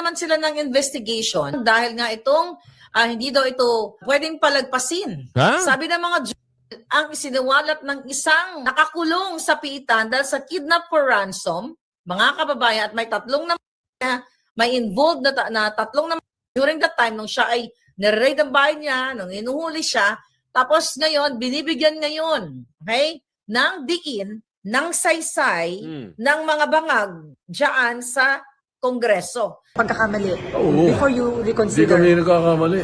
naman sila ng investigation dahil nga itong hindi daw ito pwedeng palagpasin. Ha? Sabi ng mga ang isiniwalat ng isang nakakulong sa piitan dahil sa kidnap for ransom, mga kababayan, at may tatlong naman may involved na tatlong naman during the time nung siya ay nare-raid ang bahay niya, nung inuhuli siya, tapos ngayon, binibigyan ngayon, okay, ng diin, ng saysay, ng mga bangag dyan sa Kongreso. Pagkakamali. Oo. Before you Hindi reconsider. kami nagkakamali.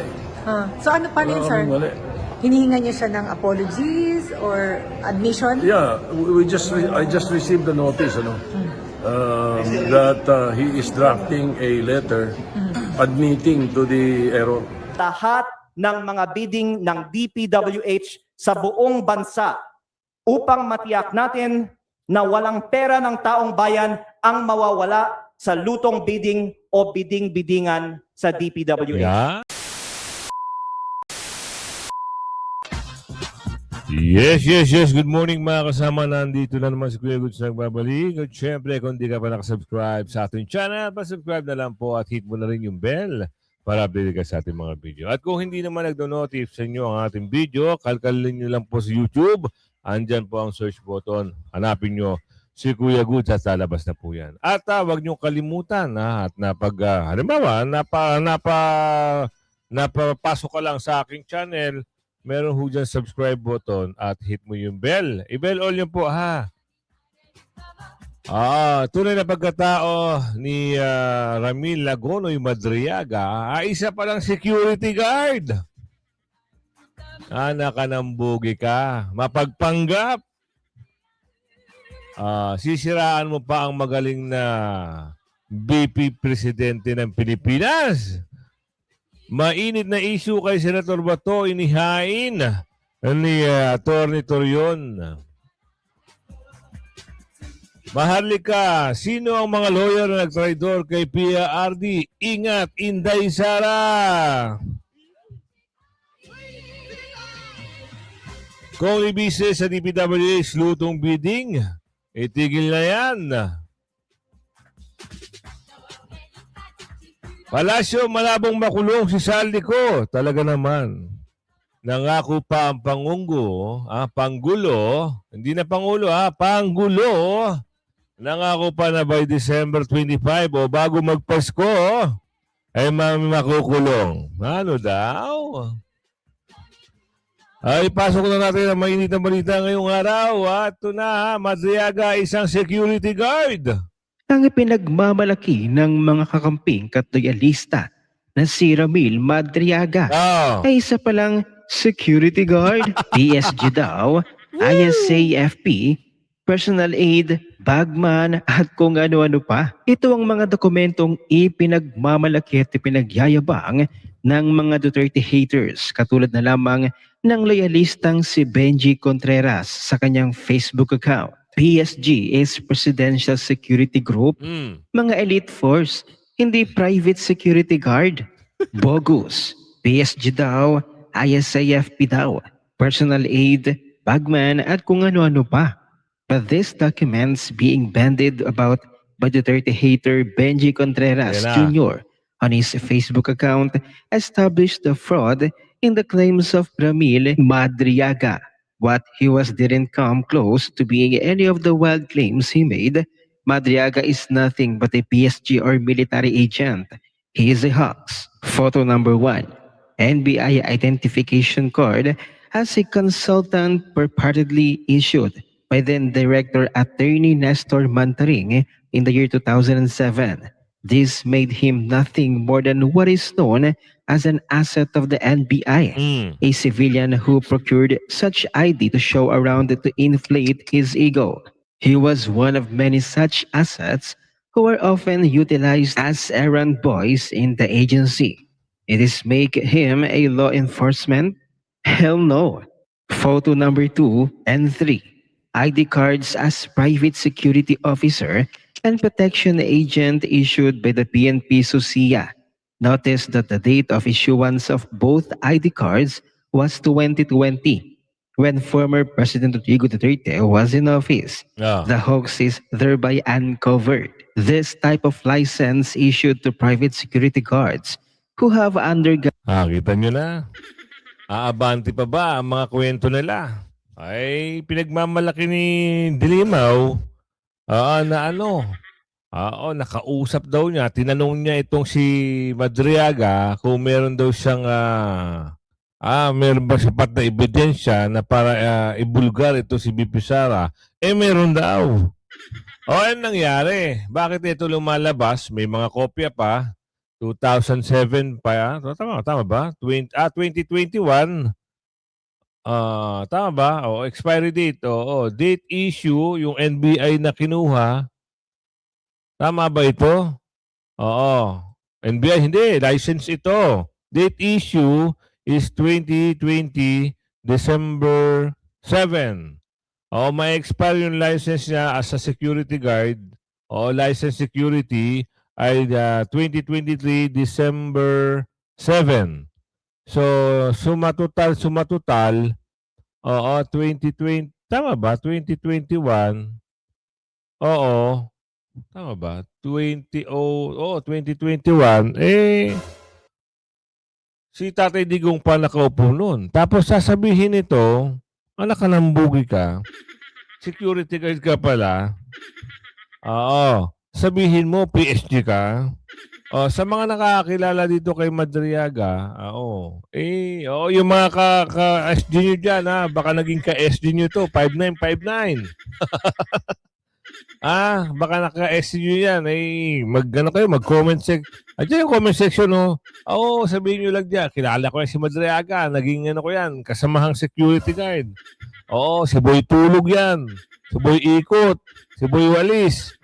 So ano pa rin, sir? Mali. Hinihingan niyo siya ng apologies or admission? Yeah, I just received the notice, that he is drafting a letter admitting to the error. Lahat ng mga bidding ng DPWH sa buong bansa upang matiyak natin na walang pera ng taong bayan ang mawawala sa lutong bidding o bidding-biddingan sa DPWH. Yeah. Yes. Good morning mga kasama. Nandito na naman si Kuya Goods nagbabalik. At syempre, kung di ka pa nakasubscribe sa ating channel, pa-subscribe na lang po at hit mo na rin yung bell para update ka sa ating mga video. At kung hindi naman nagdo-notif sa inyo ang ating video, kalkalin nyo lang po sa YouTube. Andyan po ang search button. Hanapin nyo si Kuya Goods at lalabas na po yan. At huwag nyo kalimutan at halimbawa, napapasok ka lang sa aking channel, meron ho dyan subscribe button at hit mo yung bell. I-bell all yun po ha. Tunay na pagkatao ni Ramil Lagonoy Madriaga isa palang security guard. Nakanambugi ka. Mapagpanggap. Sisiraan mo pa ang magaling na VP Presidente ng Pilipinas. Mainit na issue kay Senator Bato, inihain ni Atty. Torion. Maharlika, sino ang mga lawyer na nagtraidor kay PRRD? Ingat, Inday Sara! Kung ibise sa DPWH lutong bidding, itigil na yan. Palasyo, malabong makulong si Saldico. Talaga naman. Nangako pa ang Pangulo, hindi na Pangulo Pangulo. Nangako pa na by December 25 o bago magpasko, ay makukulong. Ano daw? Ay, pasok na natin ang mainit na balita ngayong araw. At ito na, Madriaga, isang security guard. Ang ipinagmamalaki ng mga kakamping katoyalista na si Ramil Madriaga ay isa palang security guard, PSG daw, ISAFP, personal aid, bagman at kung ano-ano pa. Ito ang mga dokumentong ipinagmamalaki at ipinagyayabang ng mga Duterte haters katulad na lamang ng loyalistang si Benji Contreras sa kanyang Facebook account. PSG is Presidential Security Group, mga elite force, hindi private security guard. Bogus. PSG daw, ISAFP daw, personal aid, bagman at kung ano-ano pa. But these documents being bandied about by Duterte hater Benji Contreras Jr. on his Facebook account established the fraud in the claims of Ramil Madriaga. What he was didn't come close to being any of the wild claims he made. Madriaga is nothing but a PSG or military agent. He is a hoax. Photo number 1. NBI identification card as a consultant purportedly issued by then Director Attorney Nestor Mantaring in the year 2007. This made him nothing more than what is known as an asset of the NBI, a civilian who procured such ID to show around to inflate his ego. He was one of many such assets who were often utilized as errand boys in the agency. It is make him a law enforcement? Hell no. Photo number 2 and 3. ID cards as private security officer and protection agent issued by the PNP Susia. Notice that the date of issuance of both ID cards was 2020, when former President Rodrigo Duterte was in office. The hoax is thereby uncovered. this type of license issued to private security guards who have undergone Kita nyo na. Aabante pa ba ang mga kwento nila? Ay, pinagmamalaki ni Dilimaw na ano. Nakausap daw niya. Tinanong niya itong si Madriaga kung meron daw siyang meron ba sapat na ebidensya na para ibulgar ito si BP Sara. Meron daw. Ano nangyari? Bakit ito lumalabas? May mga kopya pa. 2007 pa. Tama ba? 2021. Tama ba? Expiry date. Date issue, yung NBI na kinuha. Tama ba ito? NBI, hindi. License ito. Date issue is 2020 December 7. May expire yung license niya as a security guard. License security ay 2023 December 7. So, sumatotal, 2020, tama ba? 2021, tama ba? 2021, si Tatay Digong pa nakaupo nun. Tapos sasabihin ito, anak ka ng bugi ka, security guard ka pala, sabihin mo, PSG ka. Sa mga nakakakilala dito kay Madriaga, yung mga ka-SG nyo dyan, baka naging ka-SG nyo to, 5959. Baka naka-SG nyo yan, mag-comment yung comment section, sabihin nyo lang dyan, kilala ko yan si Madriaga, naging ko yan, kasamahang security guard. Si Boy Tulog yan, si Boy Ikot, si Boy Walis.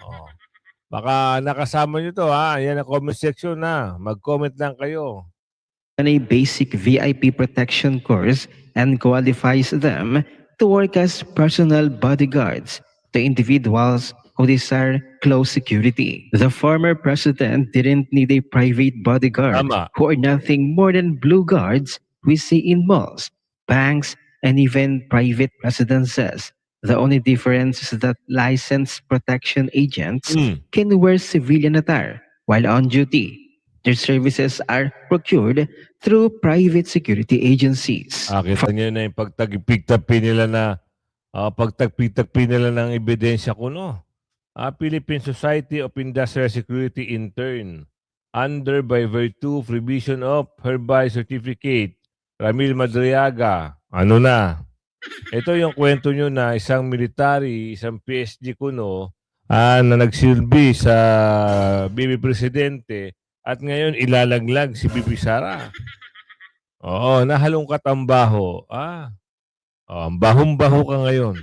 Baka nakasama nyo to, Yan ang comment section na. Mag-comment lang kayo. a basic VIP protection course and qualifies them to work as personal bodyguards to individuals who desire close security. The former president didn't need a private bodyguard Tama. who are nothing more than blue guards we see in malls, banks, and even private residences. The only difference is that licensed protection agents can wear civilian attire while on duty. Their services are procured through private security agencies. Kita nyo na yung pagtagpi-tagpi nila ng ebidensya ko, no? Philippine Society of Industrial Security Intern, under by virtue of revision of hereby certificate, Ramil Madriaga. Ano na? Ito yung kwento nyo na isang military, isang PSG kuno, na nagsilbi sa bibi presidente at ngayon ilalaglag si Bibi Sara. Nahalungkat ang baho. Ang bahong-baho ka ngayon.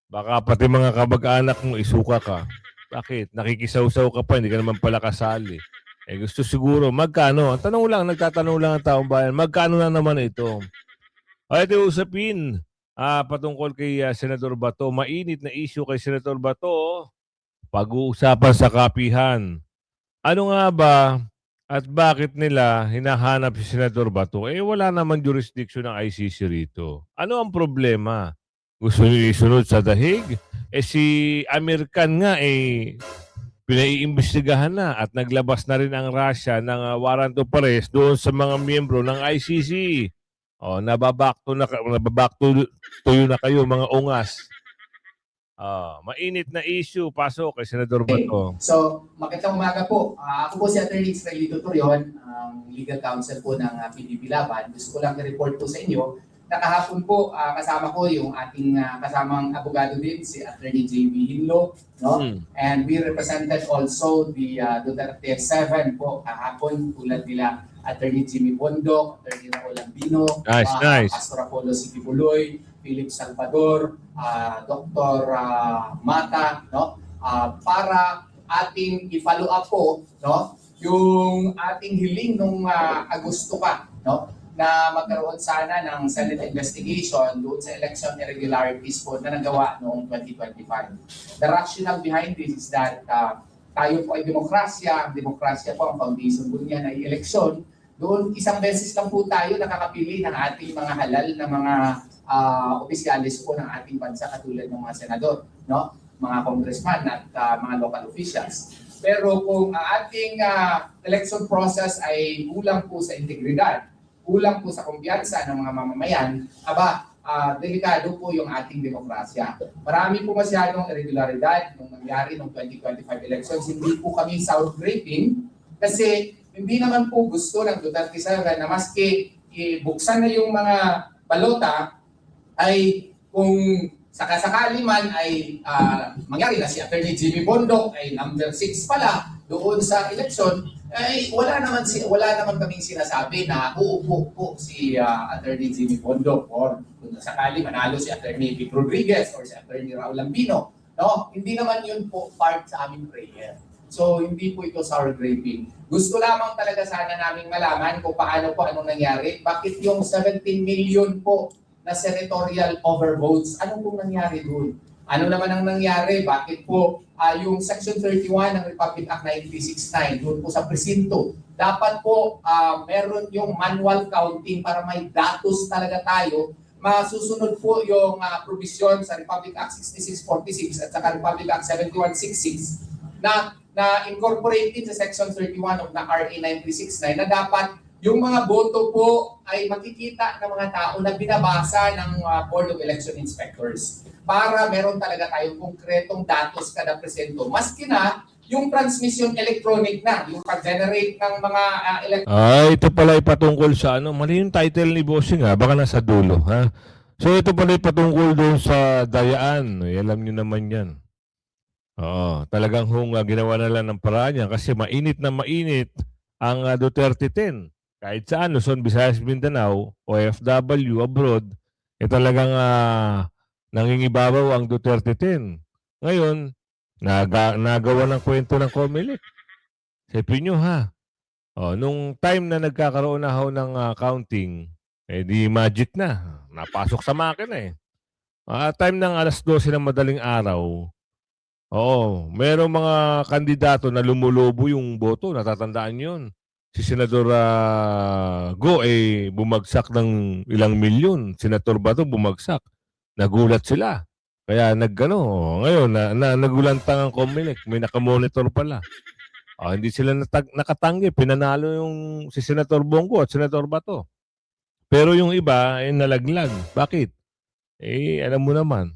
Baka pati mga kamag-anak mo isuka ka. Bakit? Nakikisaw-saw ka pa, hindi ka naman pala kasali. Gusto siguro, magkano? Ang tanong lang, nagtatanong lang ang taong bayan, magkano na naman ito? Ito usapin patungkol kay Senador Bato. Mainit na issue kay Senador Bato. Pag-uusapan sa kapihan. Ano nga ba at bakit nila hinahanap si Senador Bato? Wala naman jurisdiction ng ICC rito. Ano ang problema? Gusto niyo isunod sa dahig? Si Amir Khan nga pinaiimbestigahan na at naglabas na rin ang Russia ng warrant of arrest doon sa mga miyembro ng ICC. Nababakto yun na kayo mga ungas. Mainit na issue. Pasok kay Senador Bato. So, magandang umaga po. Ako po si Atty. Israelito Torion, ang legal counsel po ng PDP Laban. Gusto ko lang i-report po sa inyo na kahapon po kasama ko yung ating kasamang abogado din, si Atty. JB Hinlo. No? And we represented also the Duterte 7 po kahapon, tulad nila Atty. Jimmy Bondok, Atty. Raul Ambino, Nice. Pastor Apollo Sikibuloy, Philip Salvador, Dr. Mata, no? Para ating i-follow up po, no? Yung ating hiling nung Agosto pa, no? Na magkaroon sana ng Senate investigation doon sa election irregularities po na nagawa noong 2025. The rationale behind this is that tayo po ay demokrasya. Demokrasya po ang foundation po niya ay eleksyon. Doon isang beses lang po tayo nakakapili ng ating mga halal na mga opisyalis po ng ating bansa katulad ng mga senador, no? mga congressman at mga local officials. Pero kung ating election process ay kulang po sa integridad, kulang po sa kumpiyansa ng mga mamamayan, delikado po yung ating demokrasya. Marami po masyadong irregularidad nung nangyari noong 2025 elections. Hindi po kami sour graping kasi hindi naman po gusto ng Duterte Sara na maski buksan na yung mga balota ay kung sakasakali man ay mangyari na si Attorney Jimmy Bondoc ay number 6 pala doon sa eleksyon, ay wala naman kaming sinasabi na uupo po si Attorney Jimmy Bondoc or kung sakali manalo si Attorney Vic Rodriguez or si Attorney Raul Lambino. No? Hindi naman yun po part sa aming prayer. So hindi po ito sour graping. Gusto lamang talaga sana naming malaman kung paano po anong nangyari. Bakit yung 17 million po na senatorial overvotes, ano pong nangyari doon? Ano naman ang nangyari? Bakit po yung Section 31 ng Republic Act 9369 doon po sa presinto, dapat po meron yung manual counting para may datos talaga tayo. Masusunod po yung provision sa Republic Act 6646 at saka Republic Act 7166 na incorporated sa Section 31 of the RA 9369 na dapat yung mga boto po ay makikita ng mga tao na binabasa ng Board of Election Inspectors para meron talaga tayong konkretong datos kada presento. Maski na yung transmission electronic na, yung pag-generate ng mga Ito pala ipatungkol sa mali yung title ni Bossing baka nasa dulo, ha? So ito pala ipatungkol doon sa dayaan. Alam niyo naman yan. Oo, talagang ginawa na lang ng paraan yan kasi mainit na mainit ang Duterte 10. Kahit saan, Luzon, Visayas, Mindanao, OFW, abroad, talagang nangingibabaw ang Duterte 10. Ngayon, nagawa ng kwento ng COMELEC. Sipin nyo ha. Nung time na nagkakaroon na ng counting, di magic na. Napasok sa makina time ng alas 12 ng madaling araw, merong mga kandidato na lumulobo yung boto. Natatandaan yun. Si Senador Go bumagsak ng ilang milyon. Senator Bato bumagsak. Nagulat sila. Kaya ngayon nagulantang ang COMELEC. May nakamonitor pala. Hindi sila nakatanggi. Pinanalo yung si Senator Bongo at Senator Bato. Pero yung iba nalaglag. Bakit? Alam mo naman.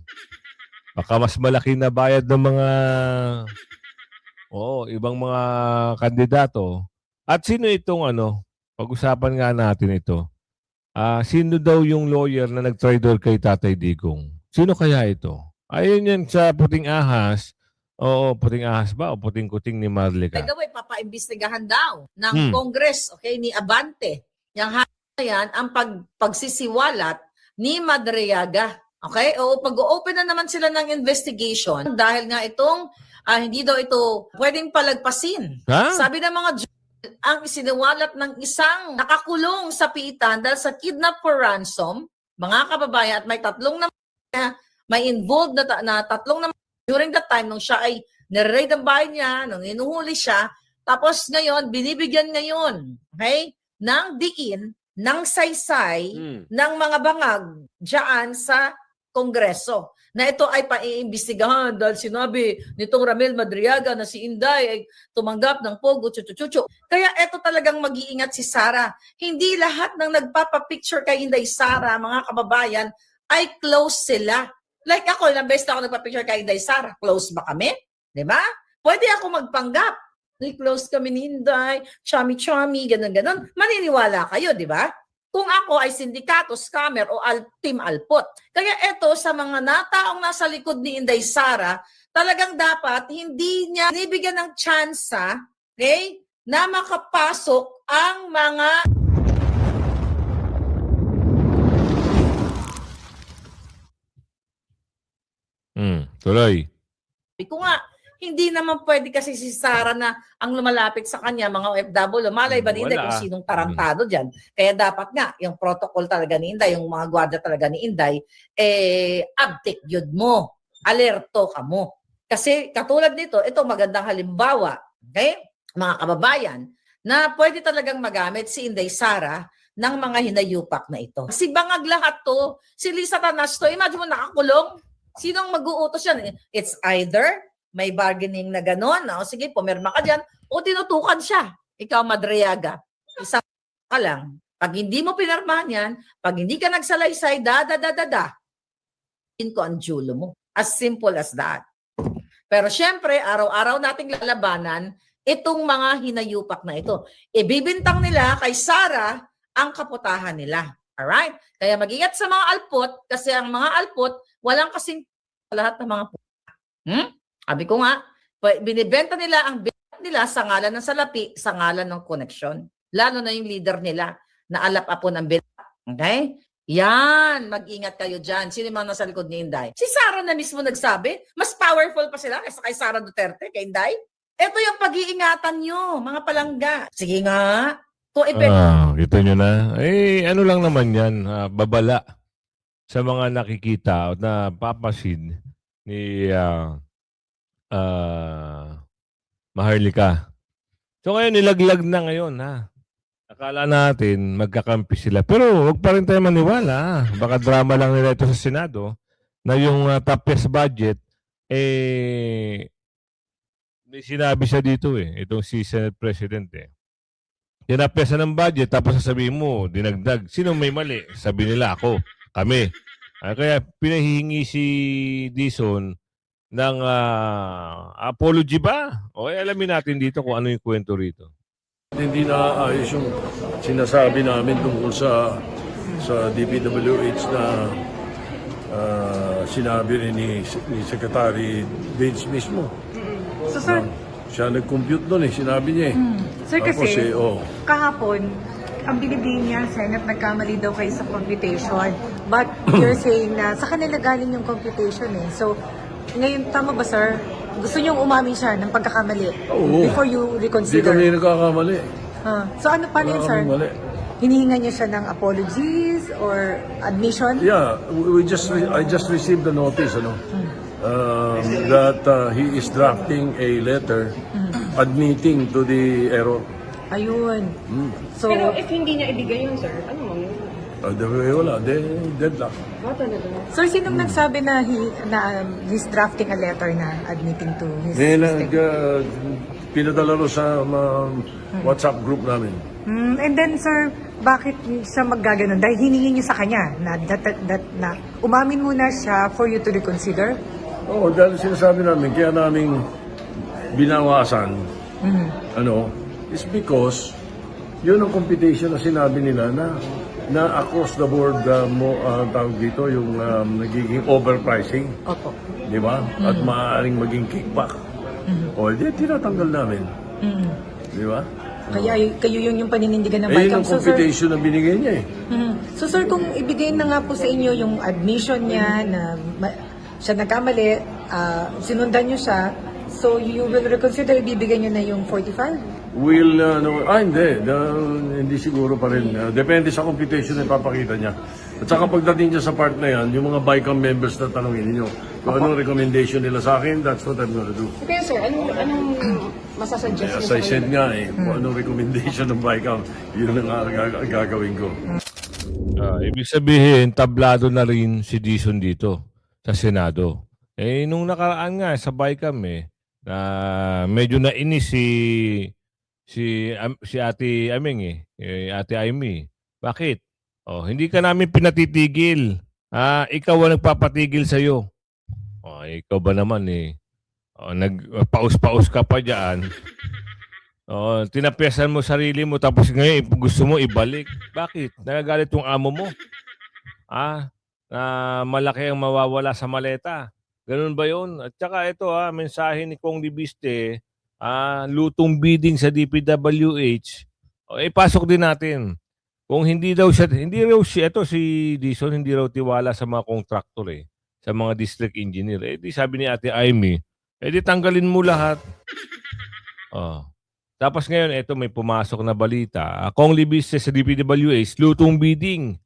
Baka mas malaki na bayad ng mga ibang mga kandidato. At sino itong pag-usapan nga natin ito. Sino daw yung lawyer na nag-traitor kay Tatay Digong? Sino kaya ito? Ayun yan sa puting ahas. Puting ahas ba o puting kuting ni Marlica? By the way, papaimbestigahan daw ng Congress, ni Abante. Yang yan ang pagsisiwalat ni Madriaga. Okay? Pag-open na naman sila ng investigation dahil nga itong hindi daw ito pwedeng palagpasin. Sabi ng mga ang isiniwalat ng isang nakakulong sa piitan dahil sa kidnap for ransom, mga kababayan, at may tatlong may involved na tatlong naman during that time nung siya ay nire-raid ang bahay niya, nung inuhuli siya, tapos ngayon, binibigyan ngayon, ng diin, ng saysay, ng mga bangag dyan sa Kongreso. Na ito ay paiimbestigahan dahil sinabi nitong Ramel Madriaga na si Inday ay tumanggap ng pogo, chuchu-chuchu. Kaya ito talagang mag-iingat si Sara. Hindi lahat ng nagpapapicture kay Inday Sara, mga kababayan, ay close sila. Like ako, ilang beses na ako nagpapicture kay Inday Sara. Close ba kami? Diba? Pwede ako magpanggap. Close kami ni Inday, chami-chami, ganun-ganun. Maniniwala kayo, di ba? Kung ako ay sindikato, scammer o team Alpot. Kaya ito sa mga nataong nasa likod ni Inday Sara, talagang dapat hindi niya nibigyan ng tsansa, na makapasok ang mga tuloy. Kung nga, hindi naman pwede kasi si Sara na ang lumalapit sa kanya, mga OFW, malay ba ni Inday kung sinong tarantado dyan? Kaya dapat nga, yung protocol talaga ni Inday, yung mga gwardiya talaga ni Inday, abtik yun mo, alerto ka mo. Kasi katulad nito, ito magandang halimbawa, mga kababayan, na pwede talagang magamit si Inday Sara ng mga hinayupak na ito. Si bangag lahat to, si Lisa Tanas to, imagine mo nakakulong, Sinong mag-uutos yan? It's either may bargaining na gano'n, o sige, pumirma ka dyan, o tinutukan siya. Ikaw, Madriaga, isa ka lang. Pag hindi mo pinirmahan yan, pag hindi ka nagsalaysay, ko ang julo mo. As simple as that. Pero syempre, araw-araw nating lalabanan itong mga hinayupak na ito. Ibibintang nila kay Sara ang kaputahan nila. Alright? Kaya mag-ingat sa mga alpot kasi ang mga alpot, walang kasing lahat ng mga Sabi ko nga, binibenta nila ang binibenta nila sa ngalan ng salapi, sa ngalan ng koneksyon. Lalo na yung leader nila na alap-apon ang binibenta. Okay? Yan, mag-ingat kayo dyan. Sino yung mga nasa likod ni Inday? Si Sara na mismo nagsabi, mas powerful pa sila kaysa kay Sara Duterte, kay Inday. Ito yung pag-iingatan nyo, mga palangga. Sige nga. Kita nyo na. Ano lang naman yan, babala sa mga nakikita o na papasin ni Maharlika. So ngayon, nilaglag na ngayon, ha? Akala natin magkakampi sila. Pero wag pa rin tayo maniwala. Baka drama lang nila ito sa Senado na yung top budget, may sinabi siya dito itong si Senate President Tinapesa ng budget tapos sasabihin mo, dinagdag. Sino may mali? Sabi nila ako, kami. Kaya pinahihingi si Dizon ng apology ba? O alamin natin dito kung ano yung kwento rito. Hindi naaayos yung sinasabi namin tungkol sa DPWH na sinabi rin ni Secretary Bates mismo. So, sir, Siya nag-compute doon sinabi niya sir kasi, Tapos, kahapon, ang binibigay niya, Senate, nagkamali daw kayo sa computation. But you're saying na sa kanila galing yung computation So, ngayon, tama ba, sir? Gusto niyong umamin siya ng pagkakamali Oo. before you Hindi reconsider? kami nagkakamali. So, ano pa yun, sir? Mali. Hinihinga niya siya ng apologies or admission? Yeah, I just received the notice, that he is drafting a letter admitting to the error. Ayun. So, Pero if hindi niya ibigay yun, sir, ano mo yun? Wala, deadlock. sir, sinong nagsabi na he's drafting a letter na admitting to his mistake? Pinadala ro sa WhatsApp group namin. And then, sir, bakit siya maggaganon? Dahil hiningi niyo sa kanya na umamin muna siya for you to reconsider? Oo, dahil sinasabi namin, kaya namin binawasan, is because yun ang computation na sinabi nila na across the board tawag dito, yung nagiging overpricing. Opo. Di ba? At maaaring maging kickback. O, di, tinatanggal namin. Di ba? Kaya kayo yung paninindigan ng Yun BICAM. ang computation na binigay niya So, sir, kung ibigay na nga po sa inyo yung admission niya na siya nagkamali, sinundan niyo siya, so you will reconsider ibibigay niyo na yung 45? Hindi siguro pa rin. Depende sa computation na ipapakita niya. At saka pagdating niya sa part na yan, yung mga BICAM members na tanongin niyo, kung anong recommendation nila sa akin, that's what I'm gonna do. Kaya sir, anong masasuggest niyo As sa I said kanila? nga kung anong recommendation ng BICAM, yun ang gagawin ko. Ibig sabihin, tablado na rin si Dizon dito sa Senado. Nung nakaraan nga sa BICAM na medyo nainis si Ate Aming Ate Amy. Bakit? Hindi ka namin pinatitigil. Ikaw ang nagpapatigil sa iyo. Ikaw ba naman nagpaus-paus ka pa diyan. Tinapiasan mo sarili mo tapos ngayon gusto mo ibalik. Bakit? Nagagalit yung amo mo. Na malaki ang mawawala sa maleta. Ganun ba yun? At saka ito mensahe ni Kong Libiste, lutong bidding sa DPWH, ipasok din natin. Kung hindi raw si Dizon, hindi raw tiwala sa mga kontraktor sa mga district engineer. Di sabi ni Ate Amy, di tanggalin mo lahat. Tapos ngayon, may pumasok na balita. Kong Libiste sa DPWH, lutong bidding.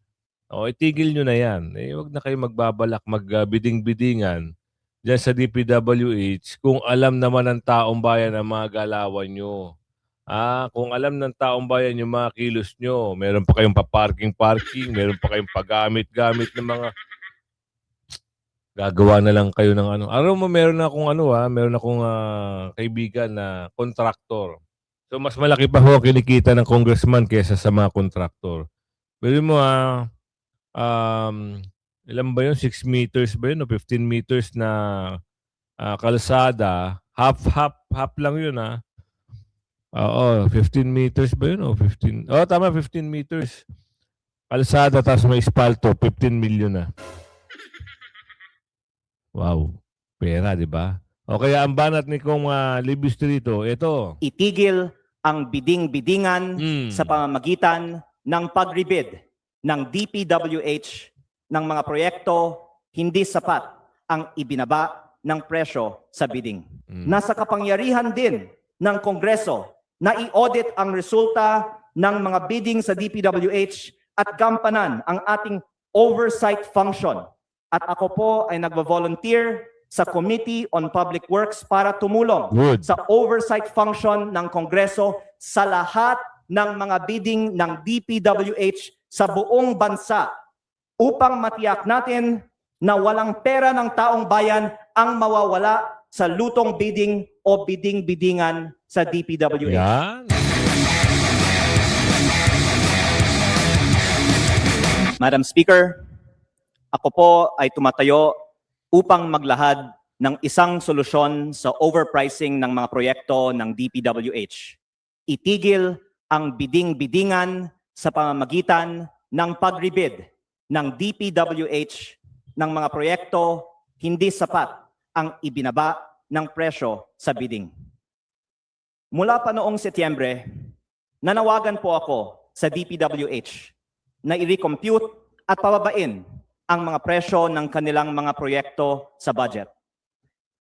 Itigil nyo na yan. Huwag na kayo magbabalak, magbiding-bidingan dyan sa DPWH kung alam naman ng taong bayan ang mga galawan nyo. Kung alam ng taong bayan yung mga kilos nyo, meron pa kayong pa-parking, meron pa kayong paggamit-gamit ng mga Gagawa na lang kayo ng ano. Alam mo, meron akong kaibigan na kontraktor. So, mas malaki pa ho ang kinikita ng congressman kaysa sa mga kontraktor. Pero mo, ilan ba yun? 6 meters ba yun? O 15 meters na kalsada. Half lang yun, Oo, 15 meters ba yun? O 15? Oh, tama, 15 meters. Kalsada, tapos may espalto, 15 million na. Wow. Pera, di ba? O kaya ang banat ni kong Libis dito, ito. Itigil ang biding-bidingan Mm. sa pamamagitan ng pag-rebid ng DPWH ng mga proyekto hindi sapat ang ibinaba ng presyo sa bidding. Mm. Nasa kapangyarihan din ng Kongreso na i-audit ang resulta ng mga bidding sa DPWH at gampanan ang ating oversight function. At ako po ay nagvo-volunteer sa Committee on Public Works para tumulong Good. sa oversight function ng Kongreso sa lahat ng mga bidding ng DPWH sa buong bansa upang matiyak natin na walang pera ng taong bayan ang mawawala sa lutong bidding o bidding-biddingan sa DPWH. Yan. Madam Speaker, ako po ay tumatayo upang maglahad ng isang solusyon sa overpricing ng mga proyekto ng DPWH. Itigil ang bidding-biddingan sa pamamagitan ng pag-rebid ng DPWH ng mga proyekto hindi sapat ang ibinaba ng presyo sa bidding. Mula pa noong Setyembre, nanawagan po ako sa DPWH na i-recompute at pababain ang mga presyo ng kanilang mga proyekto sa budget.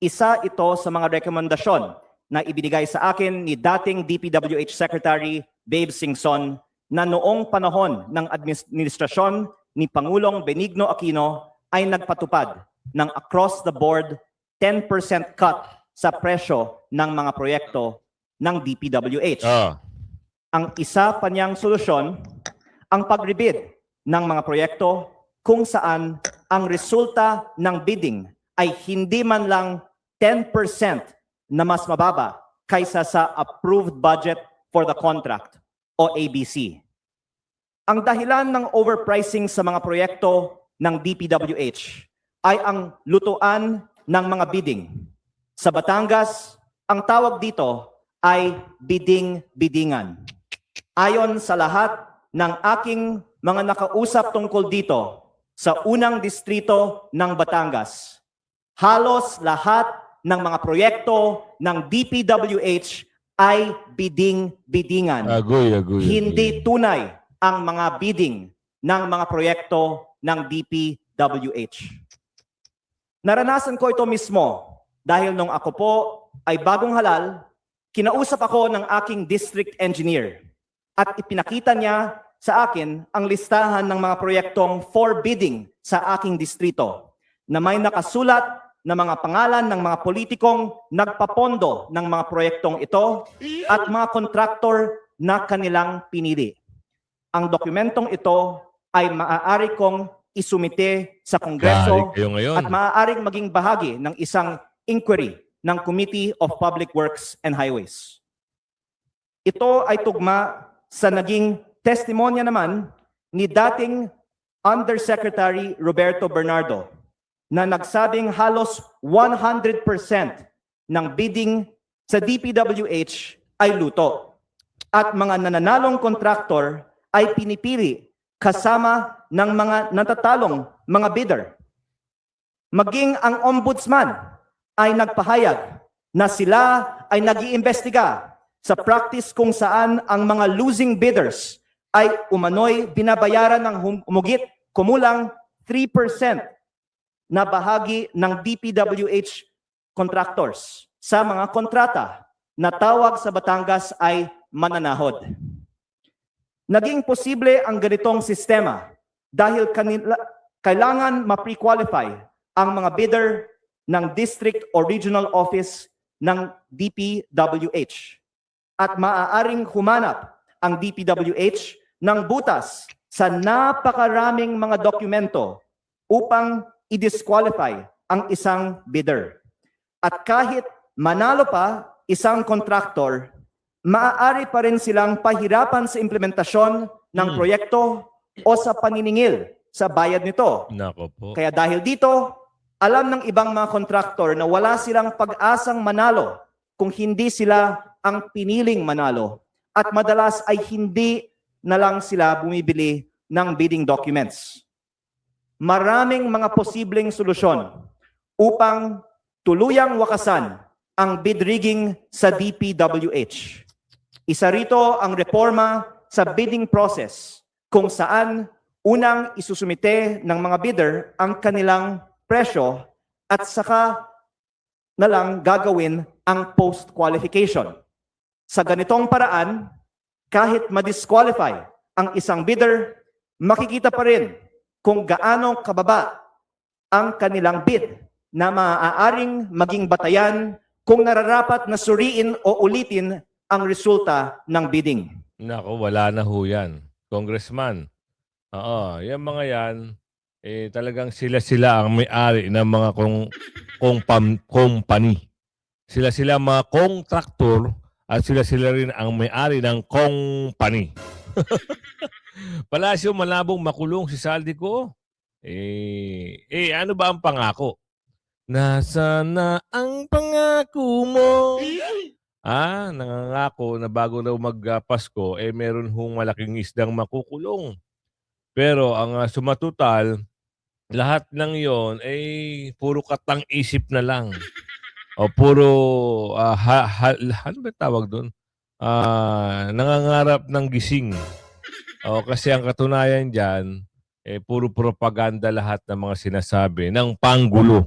Isa ito sa mga rekomendasyon na ibinigay sa akin ni dating DPWH Secretary Babe Singson na noong panahon ng administrasyon ni Pangulong Benigno Aquino ay nagpatupad ng across-the-board 10% cut sa presyo ng mga proyekto ng DPWH. Ang isa pa niyang solusyon, ang pag-rebid ng mga proyekto kung saan ang resulta ng bidding ay hindi man lang 10% na mas mababa kaysa sa approved budget for the contract o ABC. Ang dahilan ng overpricing sa mga proyekto ng DPWH ay ang lutuan ng mga bidding. Sa Batangas, ang tawag dito ay bidding-biddingan. Ayon sa lahat ng aking mga nakausap tungkol dito sa unang distrito ng Batangas, halos lahat ng mga proyekto ng DPWH ay bidding-biddingan. Agoy. Hindi tunay ang mga bidding ng mga proyekto ng DPWH. Naranasan ko ito mismo dahil nung ako po ay bagong halal, kinausap ako ng aking district engineer at ipinakita niya sa akin ang listahan ng mga proyektong for bidding sa aking distrito na may nakasulat na mga pangalan ng mga politikong nagpapondo ng mga proyektong ito at mga kontraktor na kanilang pinili. Ang dokumentong ito ay maaari kong isumite sa Kongreso Kayo ngayon. at maaaring maging bahagi ng isang inquiry ng Committee of Public Works and Highways. Ito ay tugma sa naging testimonya naman ni dating Undersecretary Roberto Bernardo na nagsabing halos 100% ng bidding sa DPWH ay luto at mga nananalong kontraktor ay pinipili kasama ng mga natatalong mga bidder. Maging ang ombudsman ay nagpahayag na sila ay nag-iimbestiga sa practice kung saan ang mga losing bidders ay umano'y binabayaran ng humugit kumulang 3% na bahagi ng DPWH contractors sa mga kontrata na tawag sa Batangas ay mananahod. Naging posible ang ganitong sistema dahil kailangan ma-pre-qualify ang mga bidder ng district or regional office ng DPWH at maaaring humanap ang DPWH ng butas sa napakaraming mga dokumento upang i-disqualify ang isang bidder. At kahit manalo pa isang kontraktor, maaari pa rin silang pahirapan sa implementasyon ng proyekto o sa paniningil sa bayad nito. Nako po. Kaya dahil dito, alam ng ibang mga kontraktor na wala silang pag-asang manalo kung hindi sila ang piniling manalo. At madalas ay hindi na lang sila bumibili ng bidding documents. Maraming mga posibleng solusyon upang tuluyang wakasan ang bid rigging sa DPWH. Isa rito ang reforma sa bidding process kung saan unang isusumite ng mga bidder ang kanilang presyo at saka na lang gagawin ang post-qualification. Sa ganitong paraan, kahit ma-disqualify ang isang bidder, makikita pa rin kung gaano kababa ang kanilang bid na maaaring maging batayan kung nararapat na suriin o ulitin ang resulta ng bidding. Nako, wala na ho yan. Congressman. Oo, yung mga yan, talagang sila ang may-ari ng mga company. Sila mga contractor at sila rin ang may-ari ng company. Palasyo, malabong makulong si Saldico. Ano ba ang pangako? Nasaan na ang pangako mo? Nangangako na bago daw magpasko, meron hong malaking isdang makukulong. Pero ang sumatotal, lahat ng yon puro katang isip na lang. O puro, ano ba tawag doon? Nangangarap ng gising. O kasi ang katunayan dyan, puro propaganda lahat ng mga sinasabi ng panggulo.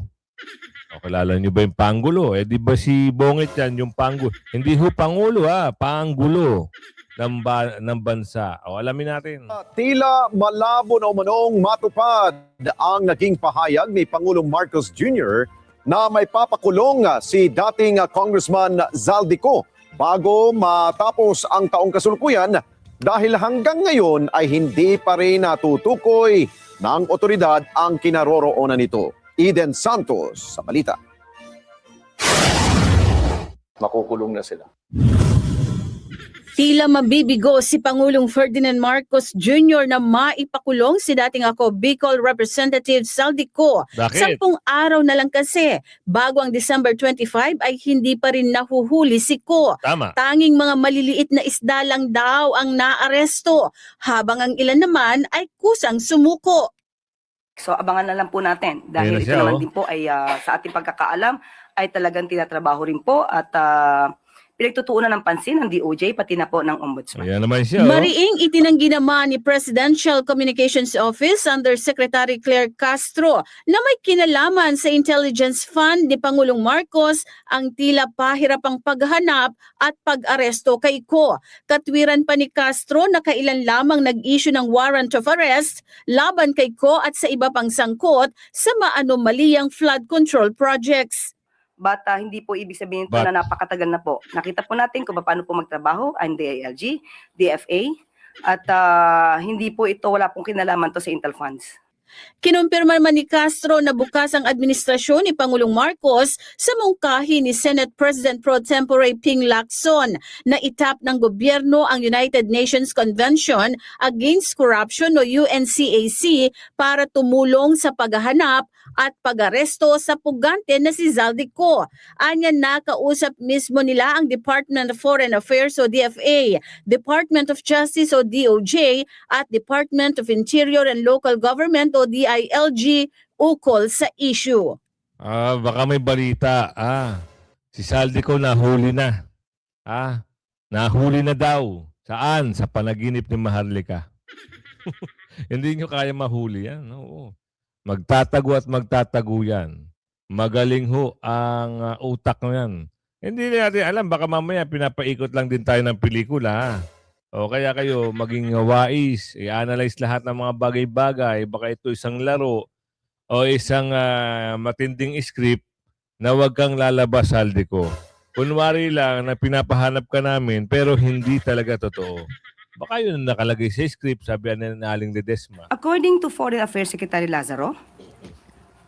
O, kilala niyo ba yung panggulo? Di ba si Bongit yan yung panggulo? Hindi ho pangulo panggulo ng bansa. O, alamin natin. Tila malabo na umanong matupad ang naging pahayag ni Pangulong Marcos Jr. na may papakulong si dating Congressman Zaldico bago matapos ang taong kasalukuyan dahil hanggang ngayon ay hindi pa rin natutukoy ng otoridad ang kinaroroonan nito. Eden Santos sa balita. Makukulong na sila. Tila mabibigo si Pangulong Ferdinand Marcos Jr. na maipakulong si dating Bicol Representative Zaldico. Bakit? 10 araw na lang kasi bago ang December 25 ay hindi pa rin nahuhuli si Ko. Tama. Tanging mga maliliit na isda lang daw ang naaresto habang ang ilan naman ay kusang sumuko. So abangan na lang po natin dahil Ayun na ito siya, naman oh. din po ay sa ating pagkakaalam ay talagang tinatrabaho rin po at pinagtutuunan ng pansin ng DOJ pati na po ng Ombudsman. Ayan naman siya. Mariing itinanggi naman ni Presidential Communications Office Under Secretary Claire Castro na may kinalaman sa intelligence fund ni Pangulong Marcos ang tila pahirapang paghanap at pag-aresto kay Ko. Katwiran pa ni Castro na kailan lamang nag-issue ng warrant of arrest laban kay Ko at sa iba pang sangkot sa maanomaliyang flood control projects. But hindi po ibig sabihin ito But- na napakatagal na po. Nakita po natin kung paano po magtrabaho ang DILG, DFA, at hindi po ito, wala pong kinalaman to sa Intel Funds. Kinumpirma man ni Castro na bukas ang administrasyon ni Pangulong Marcos sa mungkahi ni Senate President Pro Tempore Ping Lacson na itap ng gobyerno ang United Nations Convention Against Corruption o UNCAC para tumulong sa paghahanap at pag-aresto sa pugante na si Zaldico. Anya nakausap mismo nila ang Department of Foreign Affairs o DFA, Department of Justice o DOJ at Department of Interior and Local Government o DILG ukol sa issue. Baka may balita. Si Zaldico nahuli na. Nahuli na daw. Saan? Sa panaginip ni Maharlika. Hindi nyo kaya mahuli yan. Oo. Magtatago at magtatago yan. Magaling ho ang utak mo yan. Hindi natin alam, baka mamaya pinapaikot lang din tayo ng pelikula. O kaya kayo maging wais, i-analyze lahat ng mga bagay-bagay. Baka ito isang laro o isang matinding script na huwag kang lalabas, Zaldico. Kunwari lang na pinapahanap ka namin pero hindi talaga totoo. Baka yun ang nakalagay sa script, sabi ni Aling Ledesma. According to Foreign Affairs Secretary Lazaro,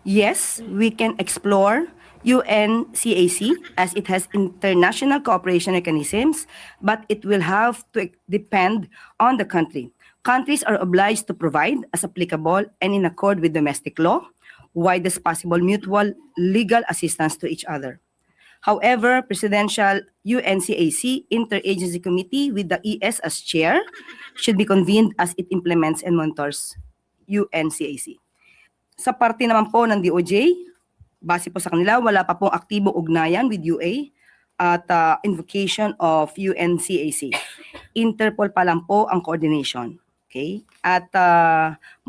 Yes, we can explore UNCAC as it has international cooperation mechanisms, but it will have to depend on the country. Countries are obliged to provide, as applicable and in accord with domestic law, widest possible mutual legal assistance to each other. However, Presidential UNCAC Interagency Committee with the ES as chair should be convened as it implements and monitors UNCAC. Sa parte naman po ng DOJ, base po sa kanila, wala pa pong aktibong ugnayan with UA at invocation of UNCAC. Interpol pa lang po ang coordination. Okay? At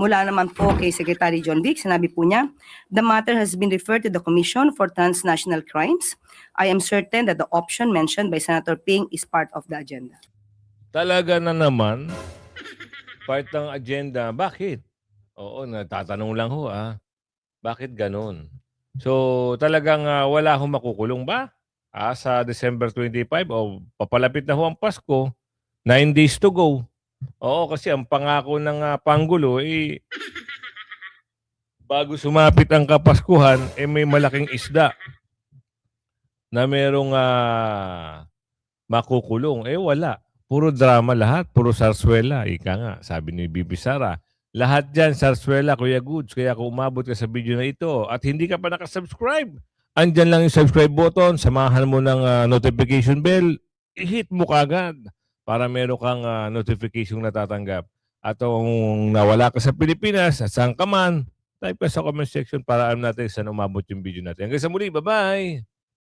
mula naman po kay Secretary John Vic, sinabi po niya, the matter has been referred to the Commission for Transnational Crimes. I am certain that the option mentioned by Senator Ping is part of the agenda. Talaga na naman, part ng agenda. Bakit? Oo, natatanong lang ho Bakit ganun? So talagang wala hong makukulong ba? Sa December 25 o papalapit na ho ang Pasko, 9 days to go. Oo, kasi ang pangako ng Pangulo bago sumapit ang Kapaskuhan, may malaking isda na merong makukulong. Wala. Puro drama lahat. Puro sarswela. Ika nga, sabi ni Bibi Sara. Lahat dyan, sarswela, Kuya Goods. Kaya kung umabot ka sa video na ito at hindi ka pa nakasubscribe, andyan lang yung subscribe button, samahan mo ng notification bell, i-hit mo kagad para meron kang notification na tatanggap. At kung nawala ka sa Pilipinas at saan ka man, type ka sa comment section para alam natin saan umabot yung video natin. Hanggang sa muli, bye-bye!